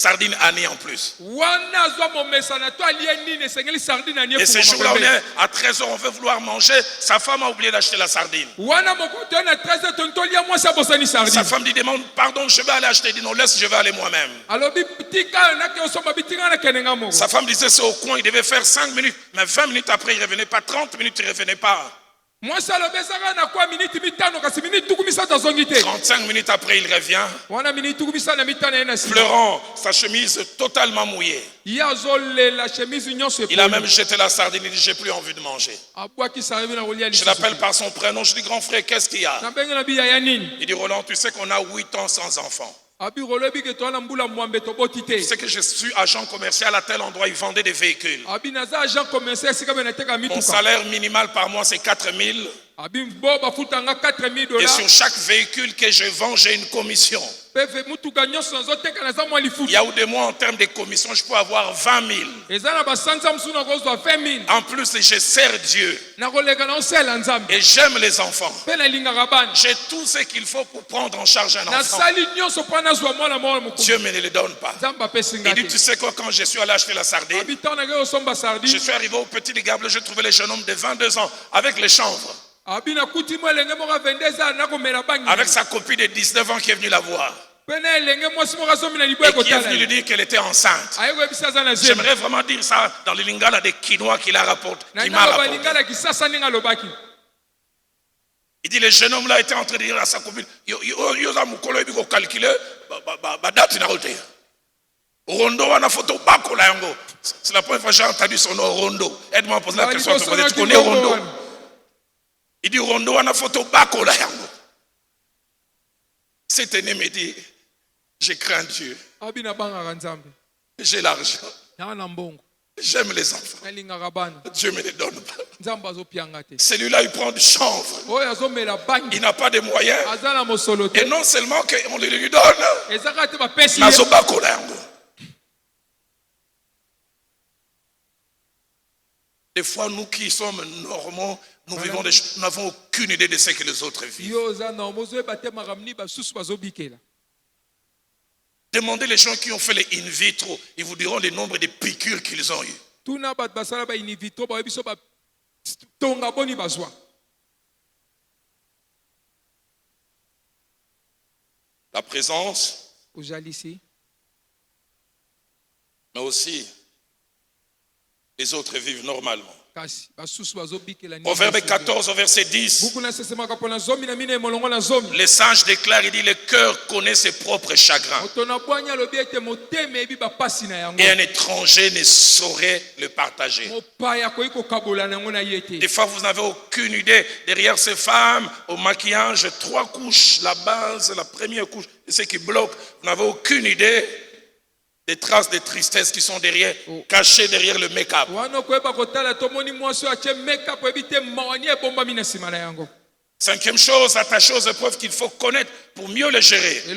Sardine année en plus. Et ces jours-là, on est à 13h, on veut vouloir manger. Sa femme a oublié d'acheter la sardine. Sa femme lui demande, pardon, je vais aller acheter. Il dit non, laisse, je vais aller moi-même. Sa femme disait, c'est au coin, il devait faire 5 minutes. Mais 20 minutes après, il ne revenait pas. 30 minutes, il ne revenait pas. 35 minutes après, il revient, pleurant, sa chemise totalement mouillée. Il a même jeté la sardine, il dit, j'ai plus envie de manger. Je l'appelle par son prénom, je dis, grand frère, qu'est-ce qu'il y a? Il dit, Roland, tu sais qu'on a 8 ans sans enfant. Tu sais que je suis agent commercial à tel endroit, ils vendaient des véhicules. Mon salaire minimal par mois, c'est 4 000. Et sur chaque véhicule que je vends, j'ai une commission. Il y a où de moi en termes de commission, je peux avoir 20 000. En plus, je sers Dieu. Et j'aime les enfants. J'ai tout ce qu'il faut pour prendre en charge un enfant. Dieu ne me le donne pas. Il dit, tu sais quoi, quand je suis allé acheter la sardine, je suis arrivé au Petit Ligable, je trouvais les jeunes hommes de 22 ans avec les chanvres. Avec sa copine de 19 ans qui est venue la voir. Et qui est venue lui dire qu'elle était enceinte. J'aimerais vraiment dire ça dans le lingala de Quinoa qu'il m'a rapporté. Il dit, le jeune homme là était en train de dire à sa copine, c'est la première fois que j'ai entendu son nom, Rondo. Aide-moi à poser la question, tu connais Rondo? Il dit, Rondo, on a photo bako la yango. Cet aîné me dit, je crains Dieu. J'ai l'argent. J'aime les enfants. Dieu me les donne pas. Celui-là, il prend du chanvre. Il n'a pas de moyens. Et non seulement qu'on le lui donne, nazo bako la yango. Des fois, nous qui sommes normaux, nous vivons des choses, nous n'avons aucune idée de ce que les autres vivent. Demandez les gens qui ont fait les in vitro, ils vous diront le nombre de piqûres qu'ils ont eues. La présence, mais aussi les autres vivent normalement. Proverbe 14, verset 10. Le sage déclare, il dit, le cœur connaît ses propres chagrins. Et un étranger ne saurait le partager. Des fois, vous n'avez aucune idée. Derrière ces femmes, au maquillage, 3 couches, la base, la première couche, et ce qui bloque, vous n'avez aucune idée. Des traces de tristesse qui sont derrière, cachées derrière le make-up. 5e chose, attachée aux épreuves qu'il faut connaître pour mieux les gérer. C'est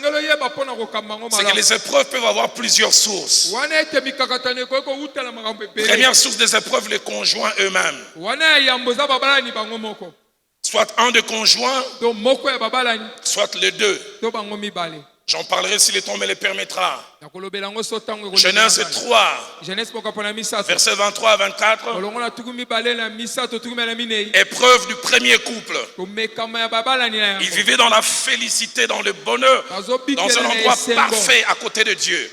que les épreuves peuvent avoir plusieurs sources. Première source des épreuves, les conjoints eux-mêmes. Soit un des conjoints, soit les deux. J'en parlerai si le temps me le permettra. Genèse 3, verset 23 à 24. Épreuve du premier couple. Ils vivaient dans la félicité, dans le bonheur, dans un endroit parfait à côté de Dieu.